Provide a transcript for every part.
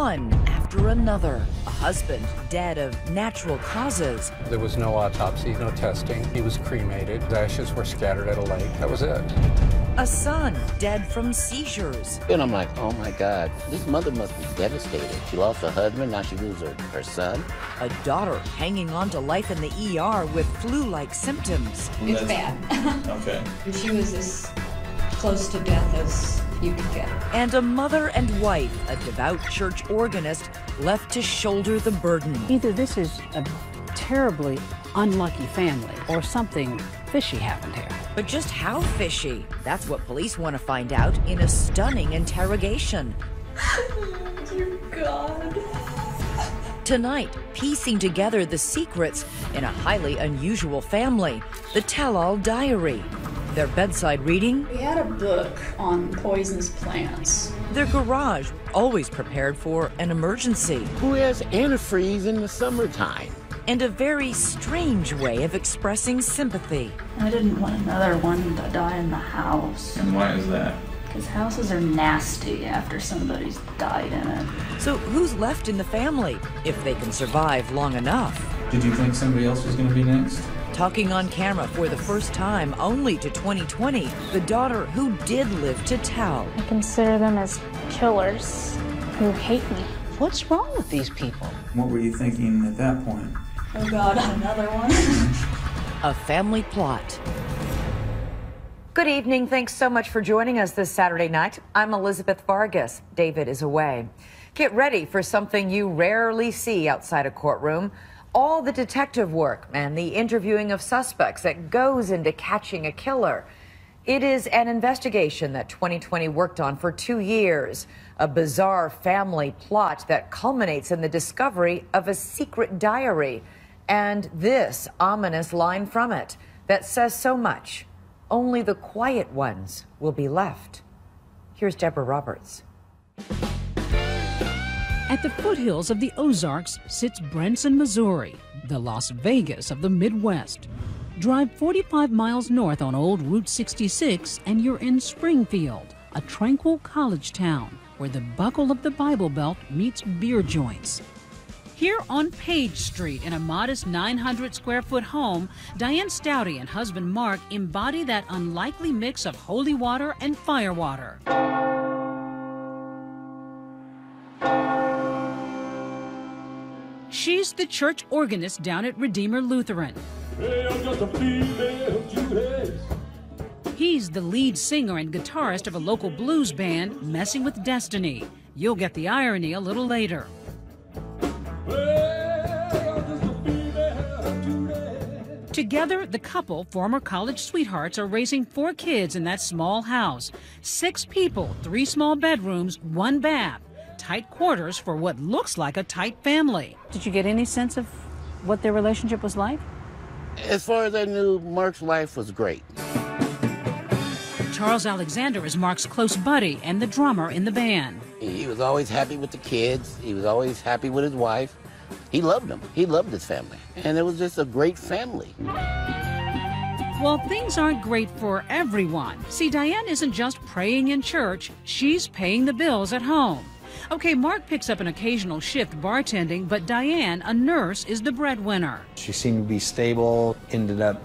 One after another. A husband dead of natural causes. There was no autopsy, no testing. He was cremated. His ashes were scattered at a lake. That was it. A son dead from seizures. And I'm like, oh my God, this mother must be devastated. She lost her husband, now she loses her son. A daughter hanging on to life in the ER with flu-like symptoms. It's bad. Okay. She was as close to death as you could get. And a mother and wife, a devout church organist, left to shoulder the burden. Either this is a terribly unlucky family or something fishy happened here. But just how fishy? That's what police want to find out in a stunning interrogation. Dear God. Tonight, piecing together the secrets in a highly unusual family, the tell-all diary. Their bedside reading? We had a book on poisonous plants. Their garage, always prepared for an emergency. Who has antifreeze in the summertime? And a very strange way of expressing sympathy. I didn't want another one to die in the house. And why is that? Because houses are nasty after somebody's died in it. So who's left in the family, if they can survive long enough? Did you think somebody else was going to be next? Talking on camera for the first time only to 2020, the daughter who did live to tell. I consider them as killers who hate me. What's wrong with these people? What were you thinking at that point? Oh God, another one. A family plot. Good evening. Thanks so much for joining us this Saturday night. I'm Elizabeth Vargas. David is away. Get ready for something you rarely see outside a courtroom. All the detective work and the interviewing of suspects that goes into catching a killer. It is an investigation that 2020 worked on for 2 years. A bizarre family plot that culminates in the discovery of a secret diary. And this ominous line from it that says so much. Only the quiet ones will be left. Here's Deborah Roberts. At the foothills of the Ozarks sits Branson, Missouri, the Las Vegas of the Midwest. Drive 45 miles north on old Route 66 and you're in Springfield, a tranquil college town where the buckle of the Bible Belt meets beer joints. Here on Page Street, in a modest 900-square-foot home, Diane Stouty and husband Mark embody that unlikely mix of holy water and firewater. She's the church organist down at Redeemer Lutheran. He's the lead singer and guitarist of a local blues band, Messing with Destiny. You'll get the irony a little later. Together, the couple, former college sweethearts, are raising 4 kids in that small house. 6 people, 3 small bedrooms, 1 bath. Tight quarters for what looks like a tight family. Did you get any sense of what their relationship was like? As far as I knew, Mark's life was great. Charles Alexander is Mark's close buddy and the drummer in the band. He was always happy with the kids. He was always happy with his wife. He loved them. He loved his family. And it was just a great family. Well, things aren't great for everyone. See, Diane isn't just praying in church, she's paying the bills at home. Okay, Mark picks up an occasional shift bartending, but Diane, a nurse, is the breadwinner. She seemed to be stable, ended up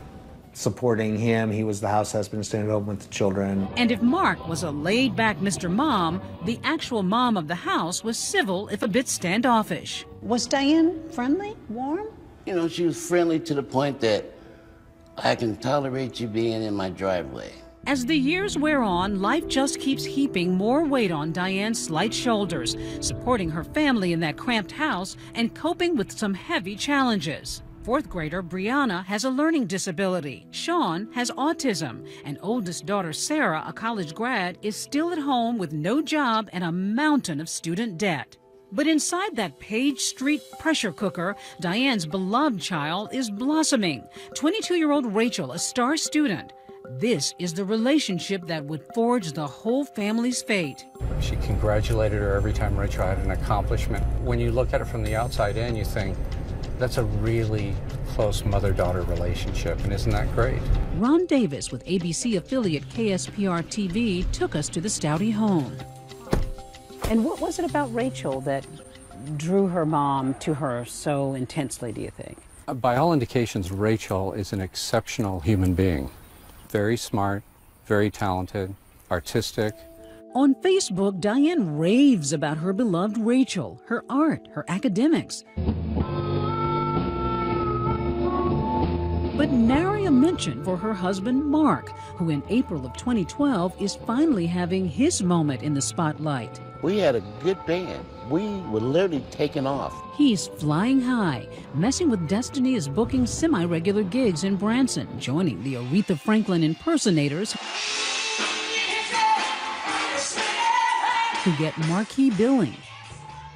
supporting him. He was the house husband, staying home with the children. And if Mark was a laid-back Mr. Mom, the actual mom of the house was civil, if a bit standoffish. Was Diane friendly, warm? You know, she was friendly to the point that I can tolerate you being in my driveway. As the years wear on, life just keeps heaping more weight on Diane's slight shoulders, supporting her family in that cramped house and coping with some heavy challenges. 4th grader Brianna has a learning disability. Sean has autism. And oldest daughter Sarah, a college grad, is still at home with no job and a mountain of student debt. But inside that Page Street pressure cooker, Diane's beloved child is blossoming. 22-year-old Rachel, a star student. This is the relationship that would forge the whole family's fate. She congratulated her every time Rachel had an accomplishment. When you look at it from the outside in, you think, that's a really close mother-daughter relationship, and isn't that great? Ron Davis with ABC affiliate KSPR-TV took us to the Stouty home. And what was it about Rachel that drew her mom to her so intensely, do you think? By all indications, Rachel is an exceptional human being. Very smart, very talented, artistic. On Facebook, Diane raves about her beloved Rachel, her art, her academics. But nary a mention for her husband, Mark, who in April of 2012 is finally having his moment in the spotlight. We had a good band. We were literally taking off. He's flying high, messing with destiny is booking semi-regular gigs in Branson, joining the Aretha Franklin impersonators who get marquee billing.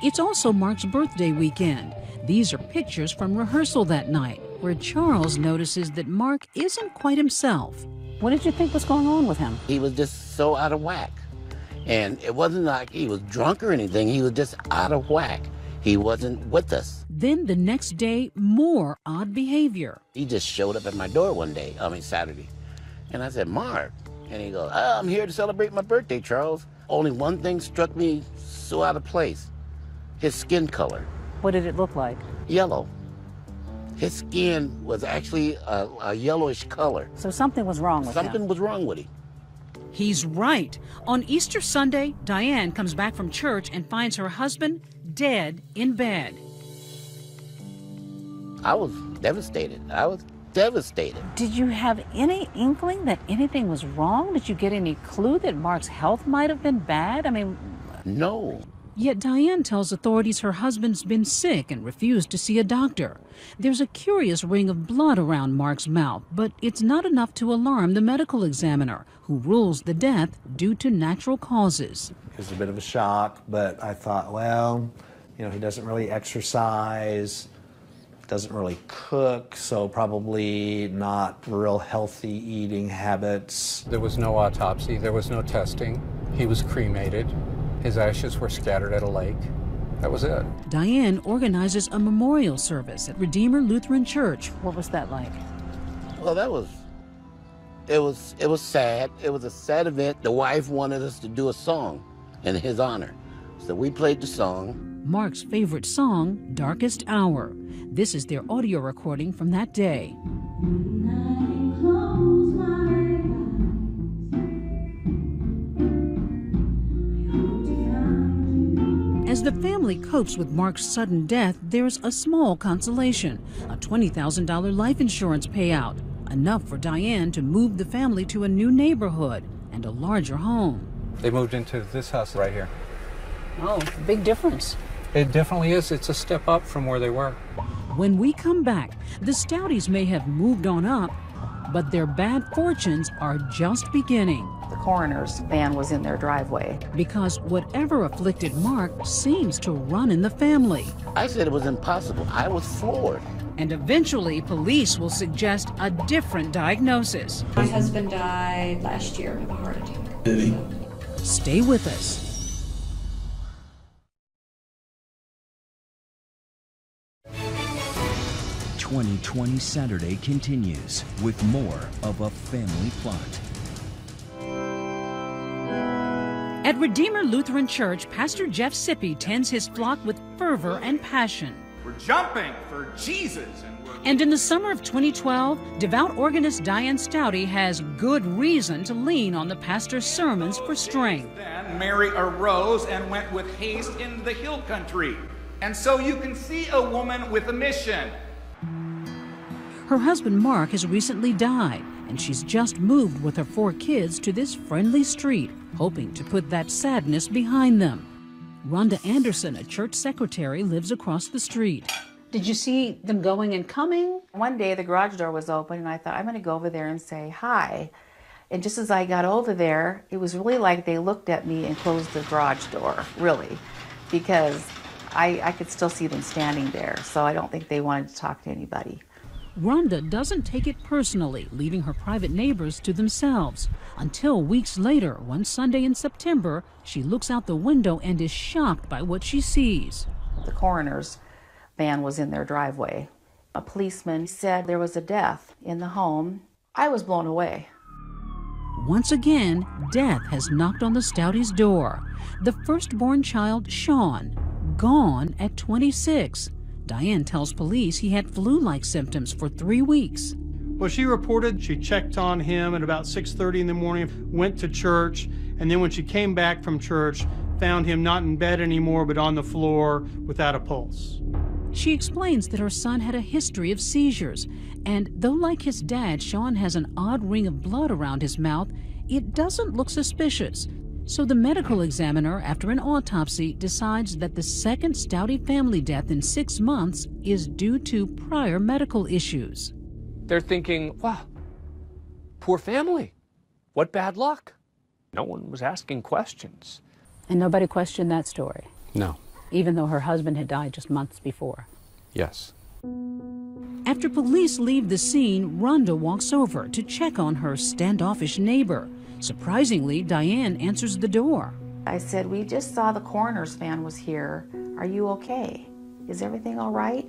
It's also Mark's birthday weekend. These are pictures from rehearsal that night, where Charles notices that Mark isn't quite himself. What did you think was going on with him? He was just so out of whack. And it wasn't like he was drunk or anything. He was just out of whack. He wasn't with us. Then the next day, more odd behavior. He just showed up at my door one day, Saturday. And I said, Mark. And he goes, oh, I'm here to celebrate my birthday, Charles. Only one thing struck me so out of place. His skin color. What did it look like? Yellow. His skin was actually a yellowish color. So something was wrong with him. Something was wrong with him. He's right. On Easter Sunday, Diane comes back from church and finds her husband dead in bed. I was devastated. Did you have any inkling that anything was wrong? Did you get any clue that Mark's health might have been bad? No. Yet Diane tells authorities her husband's been sick and refused to see a doctor. There's a curious ring of blood around Mark's mouth, but it's not enough to alarm the medical examiner, who rules the death due to natural causes. It was a bit of a shock, but I thought, well, he doesn't really exercise, doesn't really cook, so probably not real healthy eating habits. There was no autopsy, there was no testing. He was cremated. His ashes were scattered at a lake. That was it. Diane organizes a memorial service at Redeemer Lutheran Church. What was that like? Well, it was sad. It was a sad event. The wife wanted us to do a song in his honor. So we played the song. Mark's favorite song, Darkest Hour. This is their audio recording from that day. As the family copes with Mark's sudden death, there's a small consolation, a $20,000 life insurance payout, enough for Diane to move the family to a new neighborhood and a larger home. They moved into this house right here. Oh, big difference. It definitely is. It's a step up from where they were. When we come back, the Stouties may have moved on up, but their bad fortunes are just beginning. The coroner's van was in their driveway. Because whatever afflicted Mark seems to run in the family. I said it was impossible. I was floored. And eventually, police will suggest a different diagnosis. My husband died last year of a heart attack. Did he? Stay with us. "2020 Saturday" continues with more of A Family Plot. At Redeemer Lutheran Church, Pastor Jeff Sippy tends his flock with fervor and passion. We're jumping for Jesus. And in the summer of 2012, devout organist Diane Stouty has good reason to lean on the pastor's sermons for strength. Then Mary arose and went with haste into the hill country. And so you can see a woman with a mission. Her husband Mark has recently died, and she's just moved with her 4 kids to this friendly street, hoping to put that sadness behind them. Rhonda Anderson, a church secretary, lives across the street. Did you see them going and coming? One day the garage door was open and I thought, I'm going to go over there and say hi. And just as I got over there, it was really like they looked at me and closed the garage door, really, because I could still see them standing there. So I don't think they wanted to talk to anybody. Rhonda doesn't take it personally, leaving her private neighbors to themselves. Until weeks later, one Sunday in September, she looks out the window and is shocked by what she sees. The coroner's van was in their driveway. A policeman said there was a death in the home. I was blown away. Once again, death has knocked on the Stouties' door. The firstborn child, Sean, gone at 26. Diane tells police he had flu-like symptoms for 3 weeks. Well, she reported she checked on him at about 6:30 in the morning, went to church, and then when she came back from church, found him not in bed anymore, but on the floor without a pulse. She explains that her son had a history of seizures, and though like his dad, Sean has an odd ring of blood around his mouth, it doesn't look suspicious. So the medical examiner, after an autopsy, decides that the second Stouty family death in 6 months is due to prior medical issues. They're thinking, wow, poor family. What bad luck. No one was asking questions. And nobody questioned that story? No. Even though her husband had died just months before? Yes. After police leave the scene, Rhonda walks over to check on her standoffish neighbor. Surprisingly, Diane answers the door. I said, we just saw the coroner's van was here. Are you okay? Is everything all right?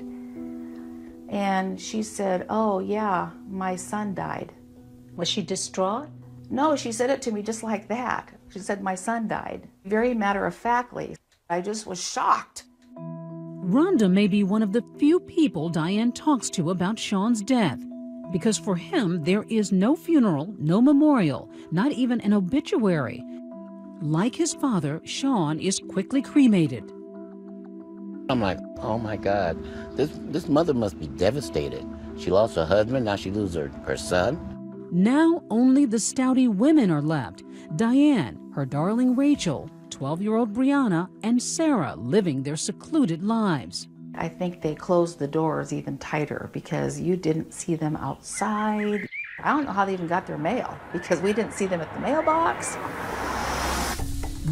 And she said, oh yeah, my son died. Was she distraught? No, she said it to me just like that. She said, my son died. Very matter-of-factly. I just was shocked. Rhonda may be one of the few people Diane talks to about Sean's death, because for him, there is no funeral, no memorial, not even an obituary. Like his father, Sean is quickly cremated. I'm like, oh my God, this mother must be devastated. She lost her husband, now she loses her son. Now only the Stouty women are left. Diane, her darling Rachel, 12-year-old Brianna, and Sarah living their secluded lives. I think they closed the doors even tighter because you didn't see them outside. I don't know how they even got their mail because we didn't see them at the mailbox.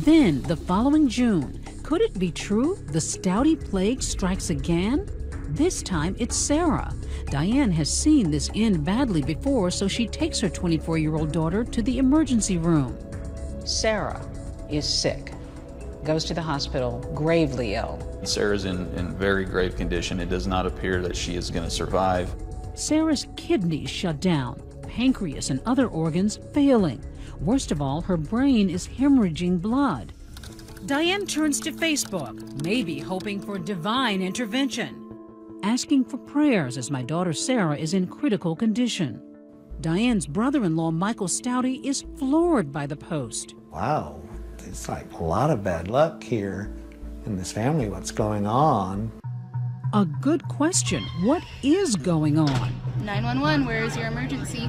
Then, the following June, could it be true the Stouty plague strikes again? This time it's Sarah. Diane has seen this end badly before, so she takes her 24-year-old daughter to the emergency room. Sarah is sick, goes to the hospital, gravely ill. Sarah's in very grave condition. It does not appear that she is going to survive. Sarah's kidneys shut down, pancreas and other organs failing. Worst of all, her brain is hemorrhaging blood. Diane turns to Facebook, maybe hoping for divine intervention, asking for prayers as my daughter Sarah is in critical condition. Diane's brother-in-law, Michael Stouty, is floored by the post. Wow, it's like a lot of bad luck here in this family. What's going on? A good question. What is going on? 911, where is your emergency?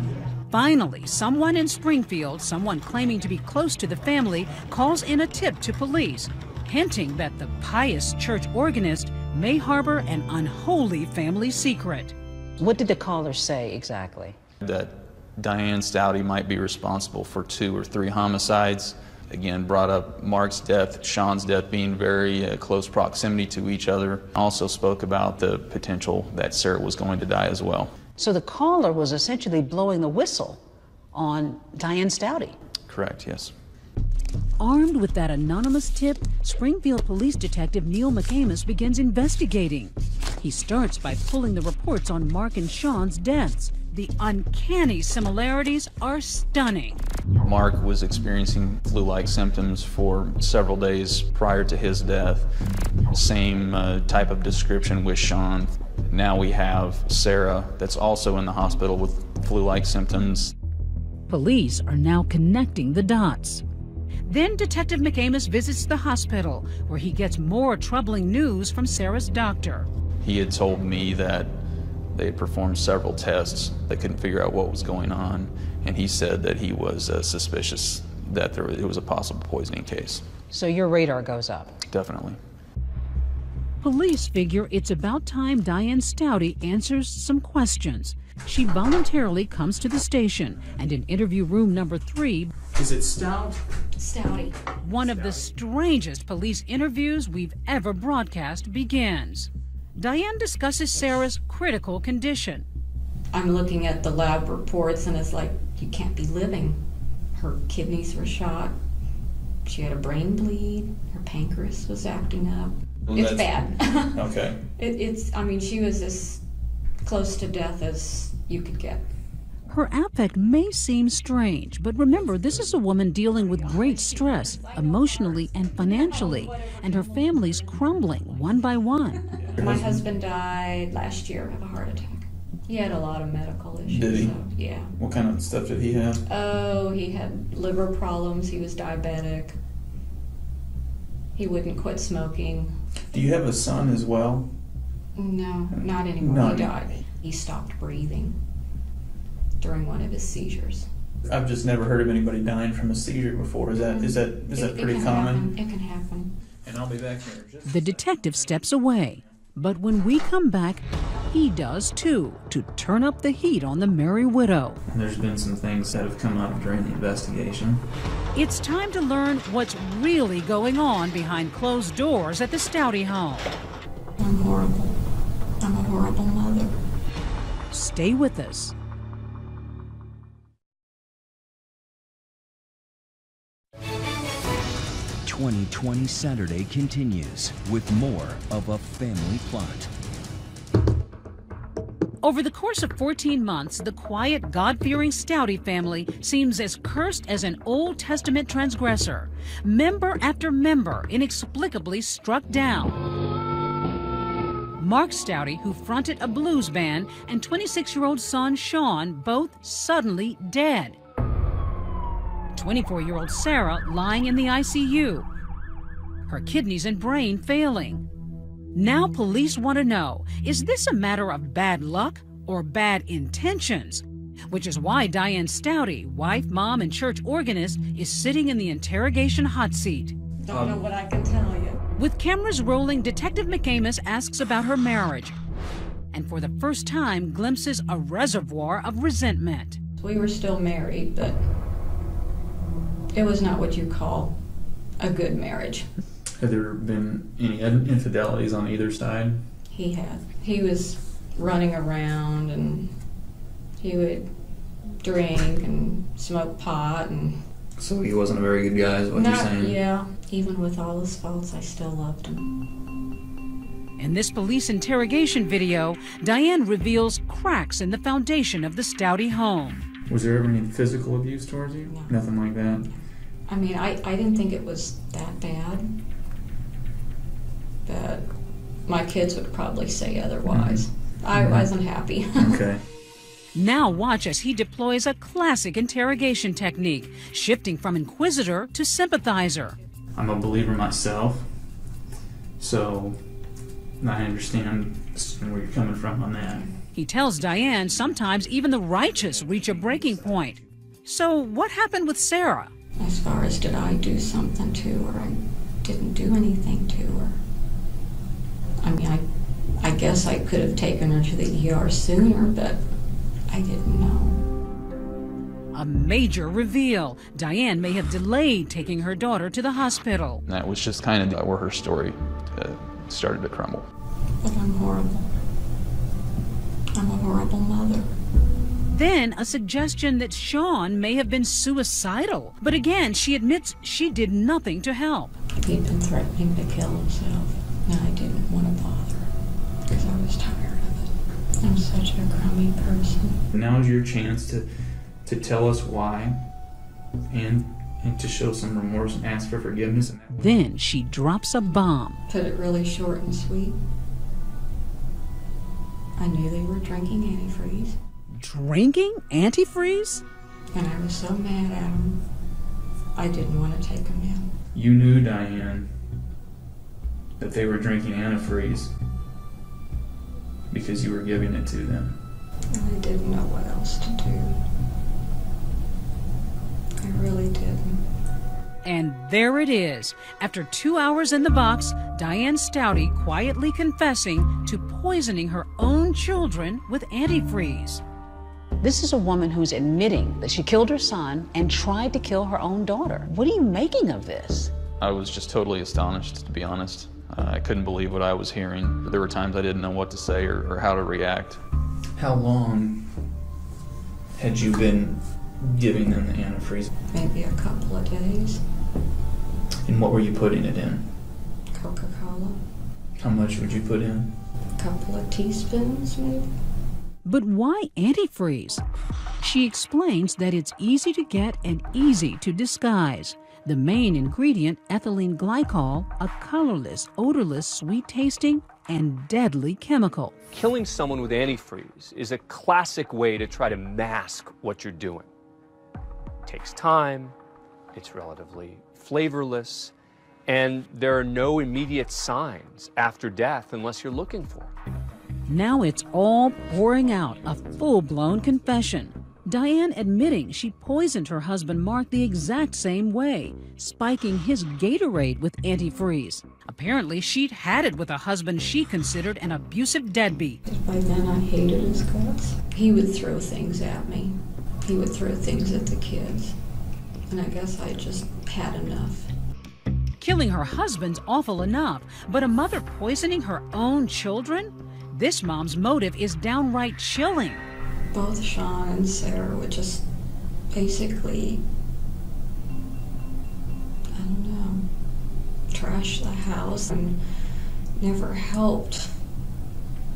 Finally, someone in Springfield, someone claiming to be close to the family, calls in a tip to police, hinting that the pious church organist may harbor an unholy family secret. What did the caller say exactly? That Diane Stouty might be responsible for 2 or 3 homicides. Again, brought up Mark's death, Sean's death being very close proximity to each other. Also spoke about the potential that Sarah was going to die as well. So the caller was essentially blowing the whistle on Diane Stouty. Correct, yes. Armed with that anonymous tip, Springfield Police Detective Neil McCamus begins investigating. He starts by pulling the reports on Mark and Sean's deaths. The uncanny similarities are stunning. Mark was experiencing flu-like symptoms for several days prior to his death. Same type of description with Sean. Now we have Sarah that's also in the hospital with flu-like symptoms. Police are now connecting the dots. Then Detective McCamus visits the hospital, where he gets more troubling news from Sarah's doctor. He had told me that they had performed several tests. They couldn't figure out what was going on, and he said that he was suspicious that it was a possible poisoning case. So your radar goes up? Definitely. Police figure it's about time Diane Stouty answers some questions. She voluntarily comes to the station, and in interview room number 3... Is it Stout? Stouty. One of the strangest police interviews we've ever broadcast begins. Diane discusses Sarah's critical condition. I'm looking at the lab reports and it's like, you can't be living. Her kidneys were shot. She had a brain bleed. Her pancreas was acting up. Well, it's bad. Okay. I mean, she was as close to death as you could get. Her affect may seem strange, but remember, this is a woman dealing with great stress, emotionally and financially, and her family's crumbling one by one. My husband died last year of a heart attack. He had a lot of medical issues. Did he? So, yeah. What kind of stuff did he have? Oh, he had liver problems. He was diabetic. He wouldn't quit smoking. Do you have a son as well? No, not anymore. No. He died. He stopped breathing during one of his seizures. I've just never heard of anybody dying from a seizure before. Is that pretty common? It can happen. And I'll be back here. The detective steps away, but when we come back, he does too, to turn up the heat on the Merry Widow. There's been some things that have come up during the investigation. It's time to learn what's really going on behind closed doors at the Stouty home. I'm horrible. I'm a horrible mother. Stay with us. "2020 Saturday" continues with more of A Family Plot. Over the course of 14 months, the quiet, God-fearing Stouty family seems as cursed as an Old Testament transgressor. Member after member inexplicably struck down. Mark Stouty, who fronted a blues band, and 26-year-old son Sean, both suddenly dead. 24-year-old Sarah lying in the ICU, her kidneys and brain failing. Now police want to know, is this a matter of bad luck or bad intentions? Which is why Diane Stouty, wife, mom, and church organist, is sitting in the interrogation hot seat. Don't know what I can tell you. With cameras rolling, Detective McAmis asks about her marriage, and for the first time glimpses a reservoir of resentment. We were still married, but it was not what you call a good marriage. Have there been any infidelities on either side? He had. He was running around, and he would drink and smoke pot. And So he wasn't a very good guy, is what you're saying? Yeah. Even with all his faults, I still loved him. In this police interrogation video, Diane reveals cracks in the foundation of the Stouty home. Was there ever any physical abuse towards you? No. Nothing like that? I mean, I didn't think it was that bad. But my kids would probably say otherwise. I wasn't happy. Okay. Now watch as he deploys a classic interrogation technique, shifting from inquisitor to sympathizer. I'm a believer myself, so I understand where you're coming from on that. He tells Diane sometimes even the righteous reach a breaking point. So what happened with Sarah? As far as did I do something to her, I didn't do anything to her. I mean, I guess I could have taken her to the ER sooner, but I didn't know. A major reveal. Diane may have delayed taking her daughter to the hospital. And that was just kind of where her story started to crumble. But I'm horrible. I'm a horrible mother. Then a suggestion that Sean may have been suicidal. But again, she admits she did nothing to help. He'd been threatening to kill himself, and I didn't want to bother because I was tired of it. I'm such a crummy person. Now's your chance to tell us why and to show some remorse and ask for forgiveness. Then she drops a bomb. Put it really short and sweet. I knew they were drinking antifreeze. Drinking antifreeze? And I was so mad at them, I didn't want to take them in. You knew, Diane, that they were drinking antifreeze because you were giving it to them. I didn't know what else to do. I really didn't. And there it is. After 2 hours in the box, Diane Stouty quietly confessing to poisoning her own children with antifreeze. This is a woman who's admitting that she killed her son and tried to kill her own daughter. What are you making of this? I was just totally astonished, to be honest. I couldn't believe what I was hearing. There were times I didn't know what to say or how to react. How long had you been giving them the antifreeze? Maybe a couple of days. And what were you putting it in? Coca-Cola. How much would you put in? A couple of teaspoons, maybe. But why antifreeze? She explains that it's easy to get and easy to disguise. The main ingredient, ethylene glycol, a colorless, odorless, sweet-tasting, and deadly chemical. Killing someone with antifreeze is a classic way to try to mask what you're doing. It takes time, it's relatively flavorless, and there are no immediate signs after death unless you're looking for them. Now it's all pouring out, a full-blown confession. Diane admitting she poisoned her husband Mark the exact same way, spiking his Gatorade with antifreeze. Apparently, she'd had it with a husband she considered an abusive deadbeat. By then, I hated his guts. He would throw things at me. He would throw things at the kids. And I guess I just had enough. Killing her husband's awful enough, but a mother poisoning her own children? This mom's motive is downright chilling. Both Sean and Sarah would just basically, I don't know, trash the house and never helped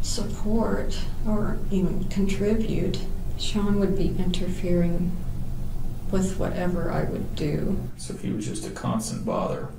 support or even contribute. Sean would be interfering with whatever I would do. So if he was just a constant bother,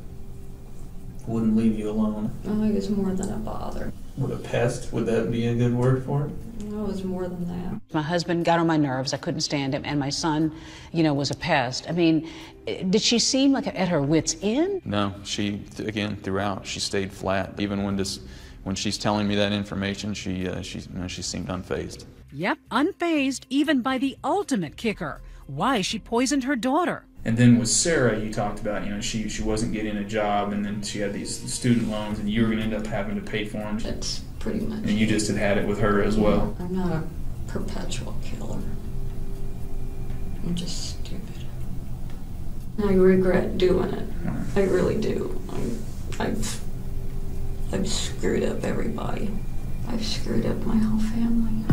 wouldn't leave you alone? Oh, he was more than a bother. With a pest, would that be a good word for it? No, it was more than that. My husband got on my nerves. I couldn't stand him. And my son, was a pest. I mean, did she seem like at her wit's end? No, she, again, throughout, she stayed flat. Even when she's telling me that information, she seemed unfazed. Yep, unfazed even by the ultimate kicker, why she poisoned her daughter. And then with Sarah, you talked about, she wasn't getting a job, and then she had these student loans, and you were going to end up having to pay for them. That's pretty much. And you just had it with her as well. I'm not a perpetual killer. I'm just stupid. I regret doing it. I really do. I've screwed up everybody. I've screwed up my whole family.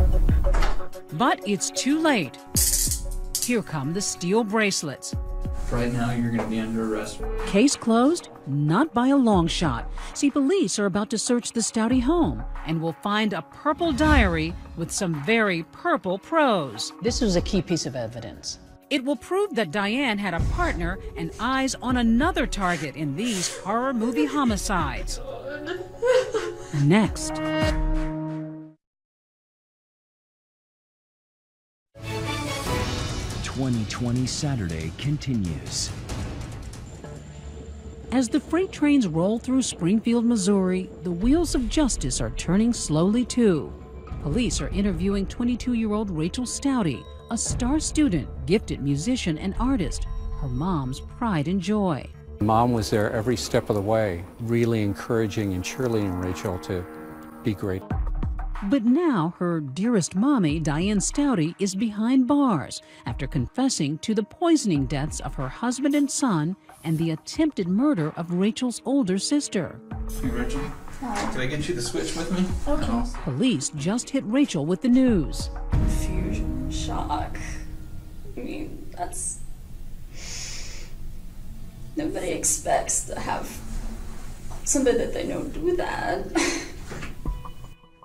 But it's too late. Here come the steel bracelets. Right now, you're going to be under arrest. Case closed? Not by a long shot. See, police are about to search the Stouty home and will find a purple diary with some very purple prose. This was a key piece of evidence. It will prove that Diane had a partner and eyes on another target in these horror movie homicides. Next. 2020 Saturday continues. As the freight trains roll through Springfield, Missouri, the wheels of justice are turning slowly too. Police are interviewing 22-year-old Rachel Stouty, a star student, gifted musician and artist, her mom's pride and joy. Mom was there every step of the way, really encouraging and cheerleading Rachel to be great. But now her dearest mommy, Diane Stouty, is behind bars after confessing to the poisoning deaths of her husband and son and the attempted murder of Rachel's older sister. Hey, Rachel. Hi. Can I get you to switch with me? Okay. Police just hit Rachel with the news. Confusion, shock. I mean, that's... Nobody expects to have somebody that they know do that.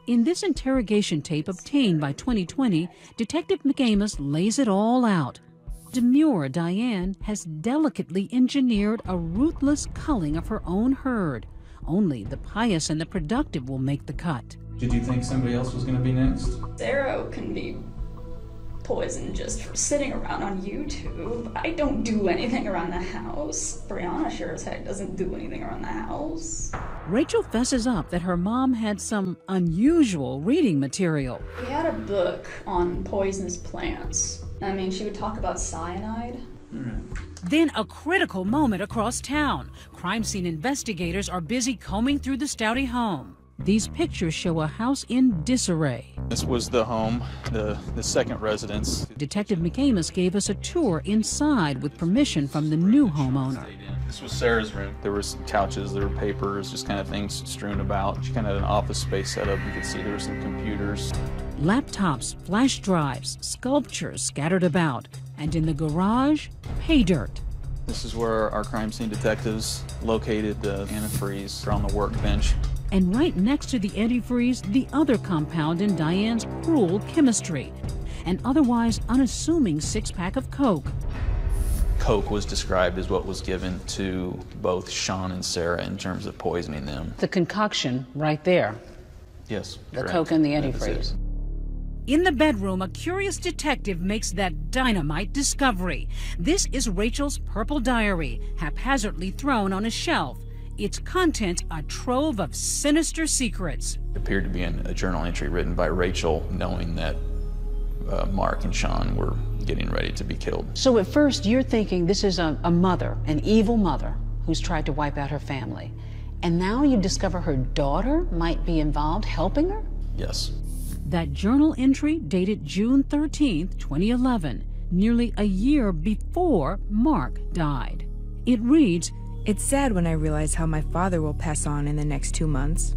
In this interrogation tape obtained by 2020, Detective McAmus lays it all out. Demure Diane has delicately engineered a ruthless culling of her own herd. Only the pious and the productive will make the cut. Did you think somebody else was going to be next? Darrow can be poisoned just for sitting around on YouTube. I don't do anything around the house. Brianna sure as heck doesn't do anything around the house. Rachel fesses up that her mom had some unusual reading material. We had a book on poisonous plants. I mean, she would talk about cyanide. Then a critical moment across town. Crime scene investigators are busy combing through the Stouty home. These pictures show a house in disarray. This was the home, the second residence. Detective McAmus gave us a tour inside with permission from the new homeowner. This was Sarah's room. There were some couches, there were papers, just kind of things strewn about. She kind of had an office space set up. You could see there were some computers. Laptops, flash drives, sculptures scattered about. And in the garage, pay dirt. This is where our crime scene detectives located the antifreeze on the workbench. And right next to the antifreeze, the other compound in Diane's cruel chemistry, an otherwise unassuming six-pack of Coke. Coke was described as what was given to both Sean and Sarah in terms of poisoning them. The concoction right there. Yes. The correct. Coke and the antifreeze. In the bedroom, a curious detective makes that dynamite discovery. This is Rachel's purple diary, haphazardly thrown on a shelf. Its contents a trove of sinister secrets. It appeared to be a journal entry written by Rachel, knowing that Mark and Sean were getting ready to be killed. So at first you're thinking this is a mother, an evil mother, who's tried to wipe out her family. And now you discover her daughter might be involved, helping her? Yes. That journal entry dated June 13th, 2011, nearly a year before Mark died. It reads, "It's sad when I realize how my father will pass on in the next 2 months.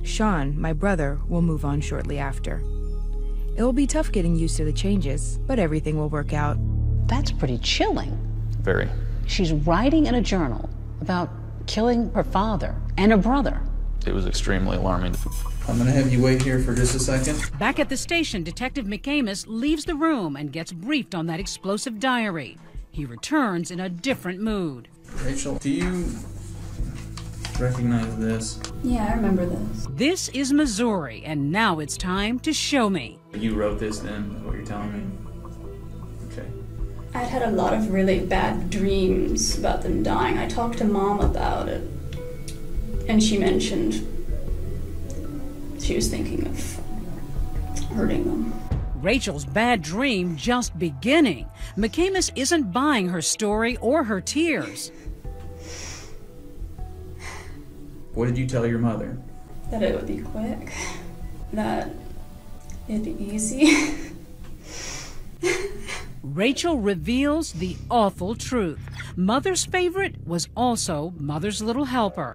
Sean, my brother, will move on shortly after. It will be tough getting used to the changes, but everything will work out. That's pretty chilling. Very. She's writing in a journal about killing her father and her brother. It was extremely alarming. I'm gonna have you wait here for just a second. Back at the station, Detective McAmis leaves the room and gets briefed on that explosive diary. He returns in a different mood. Rachel, do you recognize this. Yeah, I remember this. This is Missouri, and now it's time to show me. You wrote this then, is what you're telling me? Okay. I'd had a lot of really bad dreams about them dying. I talked to Mom about it, and she mentioned she was thinking of hurting them. Rachel's bad dream just beginning. McCamus isn't buying her story or her tears. What did you tell your mother? That it would be quick. That it'd be easy. Rachel reveals the awful truth. Mother's favorite was also Mother's little helper.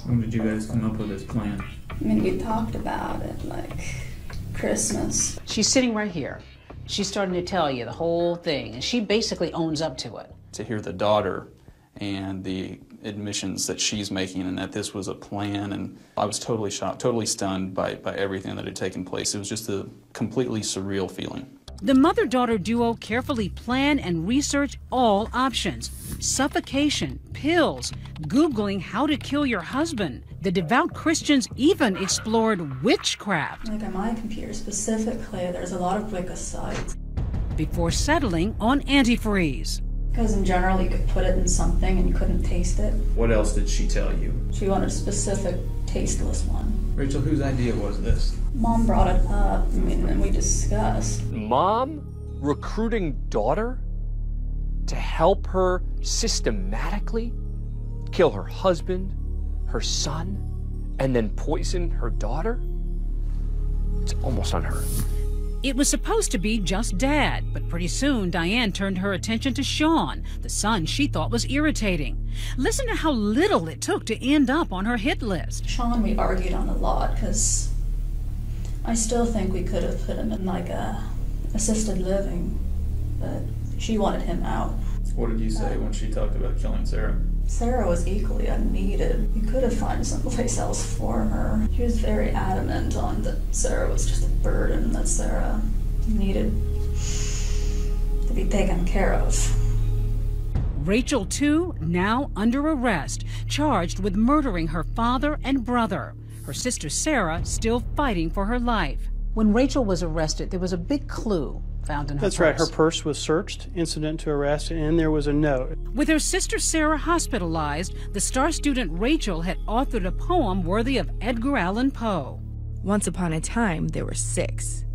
When did you guys come up with this plan? I mean, we talked about it, like Christmas. She's sitting right here. She's starting to tell you the whole thing, and she basically owns up to it. To hear the daughter and the admissions that she's making and that this was a plan, and I was totally shocked, totally stunned by everything that had taken place. It was just a completely surreal feeling. The mother-daughter duo carefully plan and research all options. Suffocation, pills, Googling how to kill your husband. The devout Christians even explored witchcraft. Like on my computer specifically, there's a lot of Wicca sites. Before settling on antifreeze. Because in general, you could put it in something and you couldn't taste it. What else did she tell you? She wanted a specific tasteless one. Rachel, whose idea was this? Mom brought it up, and we discussed. Mom recruiting daughter to help her systematically kill her husband, her son, and then poison her daughter? It's almost unheard of. It was supposed to be just Dad, but pretty soon Diane turned her attention to Sean, the son she thought was irritating. Listen to how little it took to end up on her hit list. Sean, we argued on a lot, because I still think we could have put him in like a assisted living, but she wanted him out. What did you say when she talked about killing Sarah? Sarah was equally unneeded. You could have found someplace else for her. She was very adamant on that Sarah was just a burden, that Sarah needed to be taken care of. Rachel, too, now under arrest, charged with murdering her father and brother. Her sister Sarah still fighting for her life. When Rachel was arrested, there was a big clue found in her purse. That's right. Her purse was searched, incident to arrest, and there was a note. With her sister Sarah hospitalized, the star student Rachel had authored a poem worthy of Edgar Allan Poe. Once upon a time, there were 6.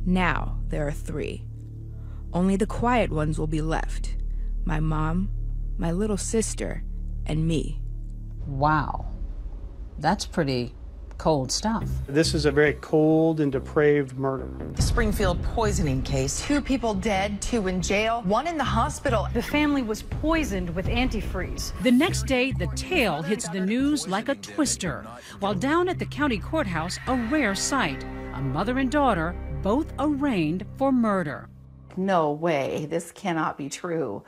Now, there are 3. Only the quiet ones will be left. My mom, my little sister, and me. Wow. That's pretty cold stuff. This is a very cold and depraved murder. The Springfield poisoning case. 2 people dead, 2 in jail, 1 in the hospital. The family was poisoned with antifreeze. The next day, the tale hits the news like a twister. While down at the county courthouse, a rare sight. A mother and daughter, both arraigned for murder. No way, this cannot be true.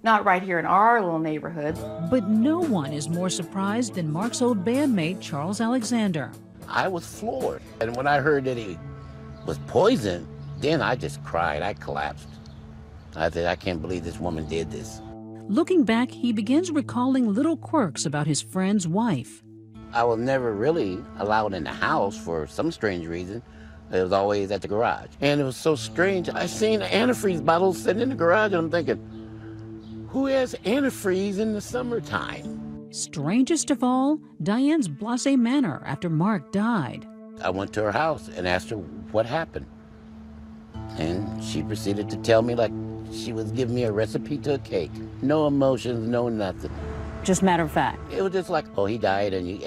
Not right here in our little neighborhood. But no one is more surprised than Mark's old bandmate, Charles Alexander. I was floored. And when I heard that he was poisoned, then I just cried. I collapsed. I said, I can't believe this woman did this. Looking back, he begins recalling little quirks about his friend's wife. I was never really allowed in the house for some strange reason. It was always at the garage. And it was so strange. I seen antifreeze bottles sitting in the garage, and I'm thinking, who has antifreeze in the summertime? Strangest of all, Diane's blasé manner after Mark died. I went to her house and asked her what happened. And she proceeded to tell me like she was giving me a recipe to a cake. No emotions, no nothing. Just matter of fact. It was just like, oh, he died and you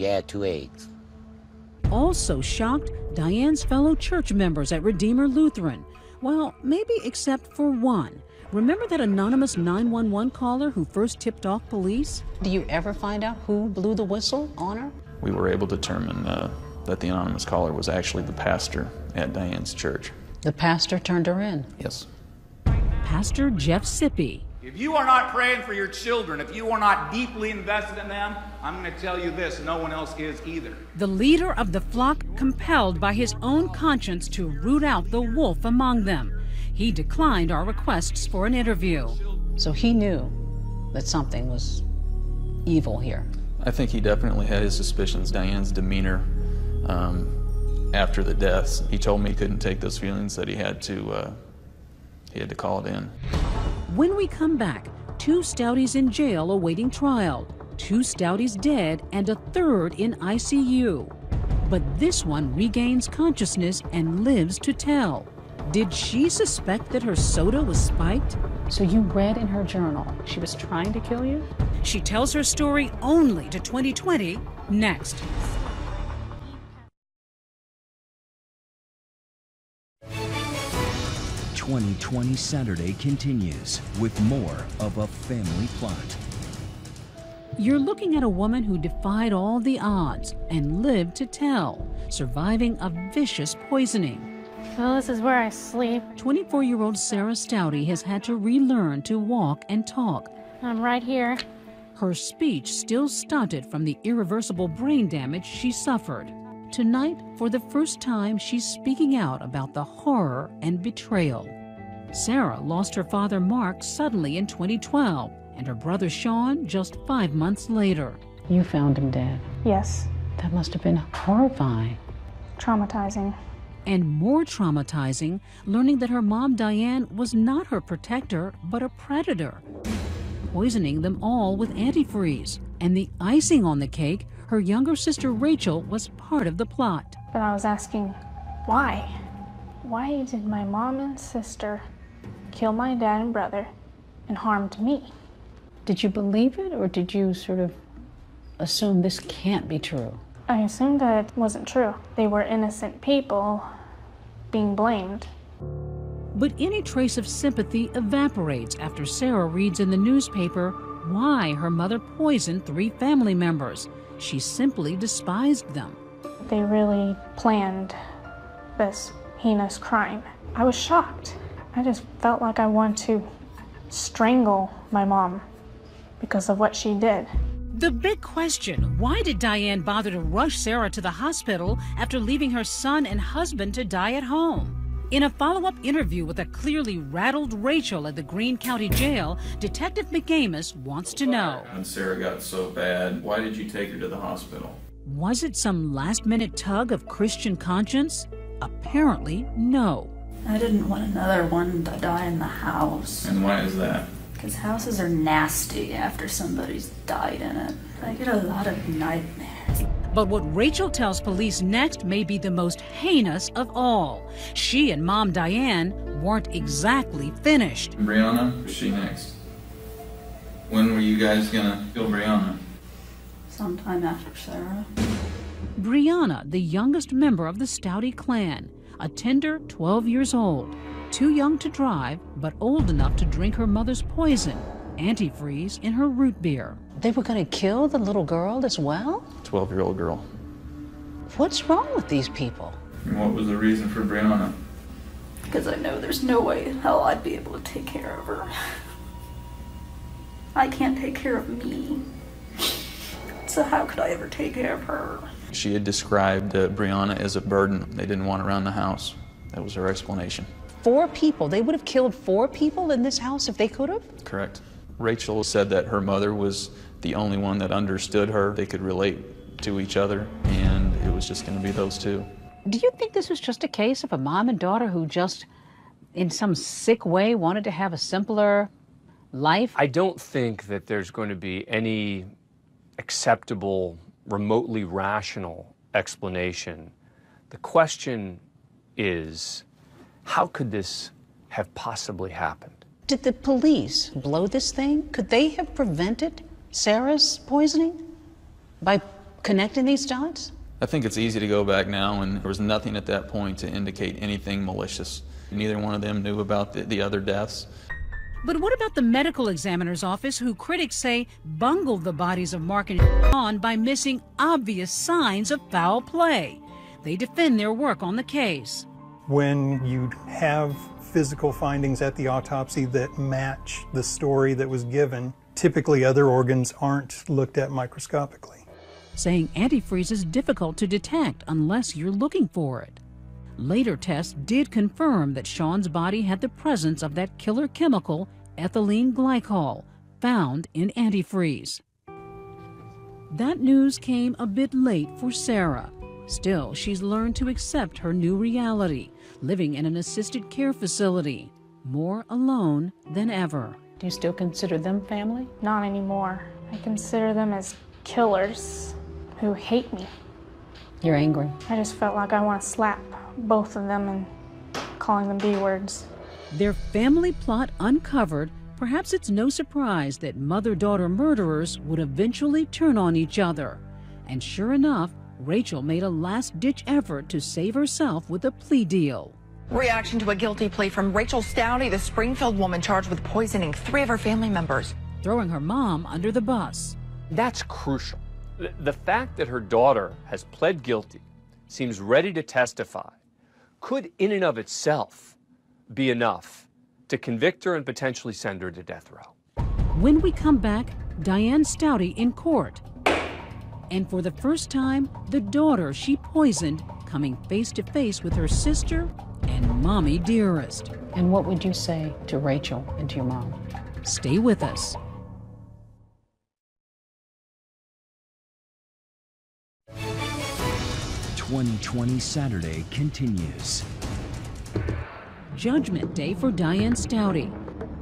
add 2 eggs. Also shocked, Diane's fellow church members at Redeemer Lutheran. Well, maybe except for one. Remember that anonymous 911 caller who first tipped off police? Do you ever find out who blew the whistle on her? We were able to determine that the anonymous caller was actually the pastor at Diane's church. The pastor turned her in? Yes. Pastor Jeff Sippy. If you are not praying for your children, if you are not deeply invested in them, I'm going to tell you this, no one else is either. The leader of the flock compelled by his own conscience to root out the wolf among them. He declined our requests for an interview. So he knew that something was evil here. I think he definitely had his suspicions. Diane's demeanor after the deaths, he told me he couldn't take those feelings, that he had to call it in. When we come back, 2 Stouties in jail awaiting trial, 2 Stouties dead, and a third in ICU. But this one regains consciousness and lives to tell. Did she suspect that her soda was spiked? So you read in her journal she was trying to kill you? She tells her story only to 2020 next. .2020 Saturday continues with more of A Family Plot. You're looking at a woman who defied all the odds and lived to tell, surviving a vicious poisoning. Well, this is where I sleep. 24-year-old Sarah Stouty has had to relearn to walk and talk. I'm right here. Her speech still stunted from the irreversible brain damage she suffered. Tonight, for the first time, she's speaking out about the horror and betrayal. Sarah lost her father Mark suddenly in 2012, and her brother Sean just 5 months later. You found him dead. Yes. That must have been horrifying. Traumatizing. And more traumatizing, learning that her mom Diane was not her protector, but a predator, poisoning them all with antifreeze. And the icing on the cake, her younger sister Rachel was part of the plot. But I was asking, why? Why did my mom and sister kill my dad and brother and harmed me? Did you believe it, or did you sort of assume this can't be true? I assumed that it wasn't true. They were innocent people being blamed. But any trace of sympathy evaporates after Sarah reads in the newspaper why her mother poisoned 3 family members. She simply despised them. They really planned this heinous crime. I was shocked. I just felt like I wanted to strangle my mom because of what she did. The big question, why did Diane bother to rush Sarah to the hospital after leaving her son and husband to die at home? In a follow-up interview with a clearly rattled Rachel at the Greene County Jail, Detective McGamus wants to know. When Sarah got so bad, why did you take her to the hospital? Was it some last-minute tug of Christian conscience? Apparently, no. I didn't want another one to die in the house. And why is that? Because houses are nasty after somebody's died in it. I get a lot of nightmares. But what Rachel tells police next may be the most heinous of all. She and Mom Diane weren't exactly finished. Brianna, who's she next? When were you guys gonna kill Brianna? Sometime after Sarah. Brianna, the youngest member of the Stouty clan, a tender 12 years old, too young to drive, but old enough to drink her mother's poison, antifreeze, in her root beer. They were going to kill the little girl as well? 12-year-old girl. What's wrong with these people? And what was the reason for Brianna? Because I know there's no way in hell I'd be able to take care of her. I can't take care of me. So how could I ever take care of her? She had described Brianna as a burden. They didn't want her around the house. That was her explanation. 4 people? They would have killed 4 people in this house if they could have? Correct. Rachel said that her mother was the only one that understood her. They could relate to each other, and it was just going to be those 2. Do you think this was just a case of a mom and daughter who just, in some sick way, wanted to have a simpler life? I don't think that there's going to be any acceptable, remotely rational explanation. The question is, how could this have possibly happened? Did the police blow this thing? Could they have prevented Sarah's poisoning by connecting these dots? I think it's easy to go back now, and there was nothing at that point to indicate anything malicious. Neither one of them knew about the other deaths. But what about the medical examiner's office, who critics say bungled the bodies of Mark and Sean by missing obvious signs of foul play? They defend their work on the case. When you have physical findings at the autopsy that match the story that was given, typically other organs aren't looked at microscopically. Saying antifreeze is difficult to detect unless you're looking for it. Later tests did confirm that Sean's body had the presence of that killer chemical, ethylene glycol, found in antifreeze. That news came a bit late for Sarah. Still, she's learned to accept her new reality, living in an assisted care facility, more alone than ever. Do you still consider them family? Not anymore. I consider them as killers who hate me. You're angry. I just felt like I want to slap both of them and calling them B-words. Their family plot uncovered, perhaps it's no surprise that mother-daughter murderers would eventually turn on each other. And sure enough, Rachel made a last-ditch effort to save herself with a plea deal. Reaction to a guilty plea from Rachel Stouty, the Springfield woman charged with poisoning 3 of her family members. Throwing her mom under the bus. That's crucial. The fact that her daughter has pled guilty, seems ready to testify, could in and of itself be enough to convict her and potentially send her to death row. When we come back, Diane Stouty in court. And for the first time, the daughter she poisoned coming face to face with her sister and mommy dearest. And what would you say to Rachel and to your mom? Stay with us. '20 Saturday continues. Judgment Day for Diane Stouty.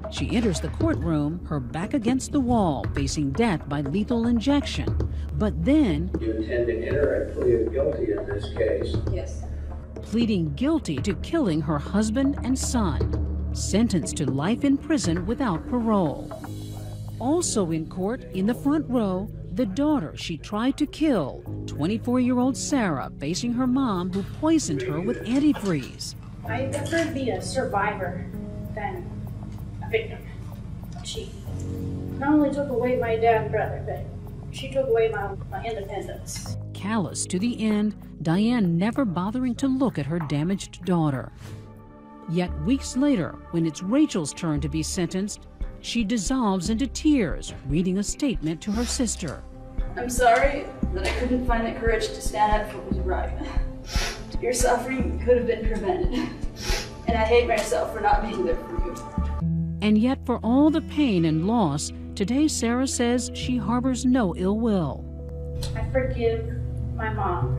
She enters the courtroom, her back against the wall, facing death by lethal injection. But then... You intend to enter a plea of guilty in this case? Yes. Pleading guilty to killing her husband and son. Sentenced to life in prison without parole. Also in court, in the front row, the daughter she tried to kill, 24-year-old Sarah, facing her mom who poisoned her with antifreeze. I'd prefer be a survivor than a victim. She not only took away my dad and brother, but she took away my independence. Callous to the end, Diane never bothering to look at her damaged daughter. Yet weeks later, when it's Rachel's turn to be sentenced, she dissolves into tears, reading a statement to her sister. I'm sorry that I couldn't find the courage to stand up for what was right. Your suffering could have been prevented, and I hate myself for not being there for you. And yet for all the pain and loss, today Sarah says she harbors no ill will. I forgive my mom